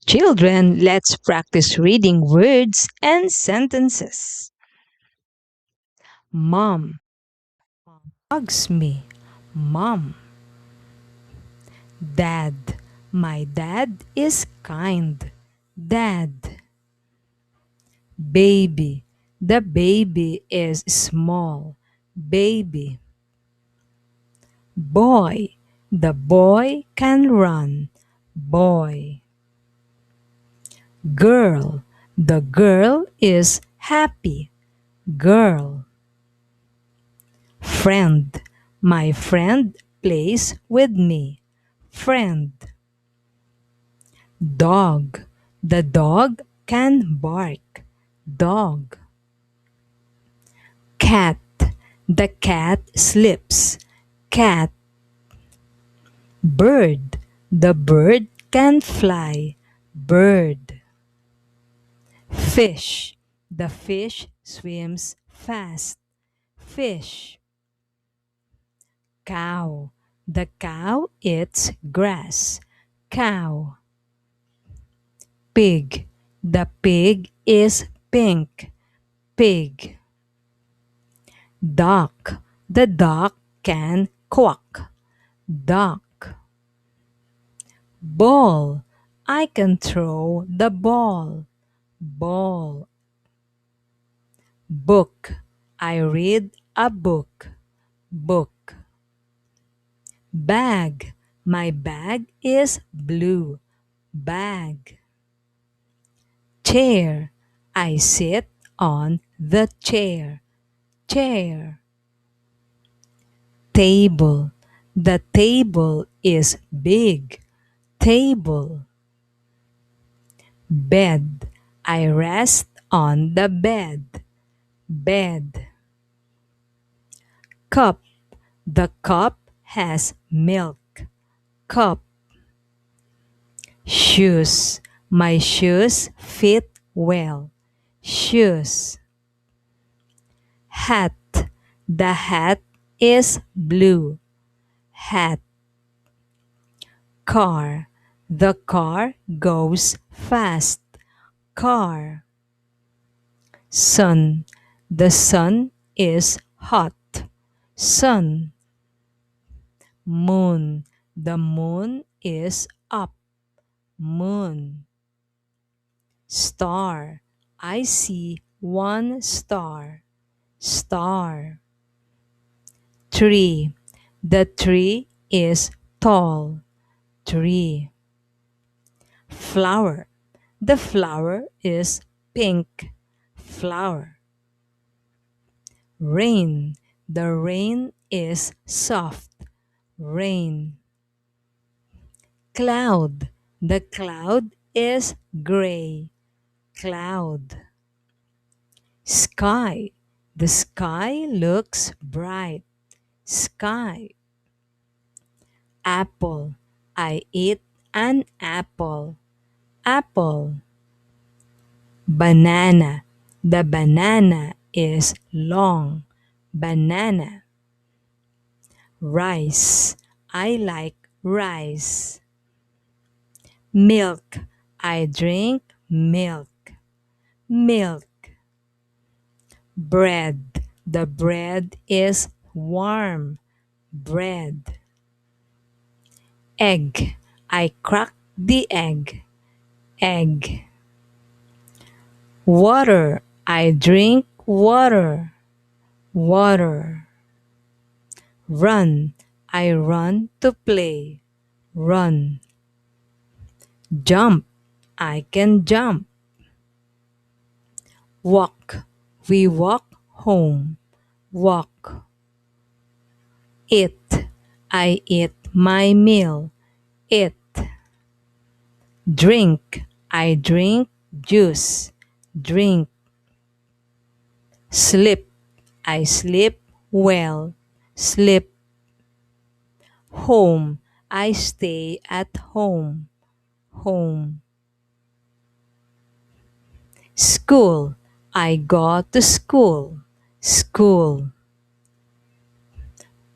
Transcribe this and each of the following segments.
Children, let's practice reading words and sentences. Mom hugs me. Mom. Dad. My dad is kind. Dad. Baby. The baby is small. Baby. Boy. The boy can run. Boy. Girl. The girl is happy. Girl. Friend. My friend plays with me. Friend. Dog. The dog can bark. Dog. Cat. The cat sleeps. Cat. Bird. The bird can fly. Bird. Fish. The fish swims fast. Fish. Cow. The cow eats grass. Cow. Pig. The pig is pink. Pig. Duck. The duck can quack. Duck. Ball. I can throw the ball. Ball. Book. I read a book. Book. Bag. My bag is blue. Bag. Chair. I sit on the chair. Chair. Table. The table is big. Table. Bed. I rest on the bed. Bed. Cup. The cup has milk. Cup. Shoes. My shoes fit well. Shoes. Hat. The hat is blue. Hat. Car. The car goes fast. Car. Sun. The sun is hot. Sun. Moon. The moon is up. Moon. Star. I see one star. Star. Tree. The tree is tall. Tree. Flower. The flower is pink. Flower. Rain. The rain is soft. Rain. Cloud. The cloud is gray. Cloud. Sky. The sky looks bright. Sky. Apple. I eat an apple. Apple. Banana. The banana is long. Banana. Rice. I like rice. Milk. I drink milk. Milk. Bread. The bread is warm. Bread. Egg. I crack the egg. Egg. Water. I drink water. Water. Run. I run to play. Run. Jump. I can jump. Walk. We walk home. Walk. Eat. I eat my meal. Eat. Drink. I drink juice. Drink. Sleep. I sleep well. Sleep. Home. I stay at home. Home. School. I go to school. School.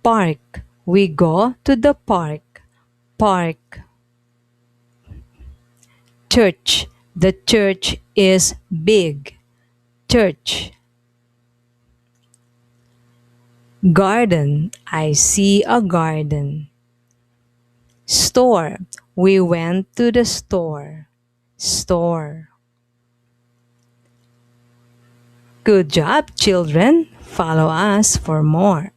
Park. We go to the park. Park. Church. The church is big. Church. Garden. I see a garden. Store. We went to the store. Store. Good job, children. Follow us for more.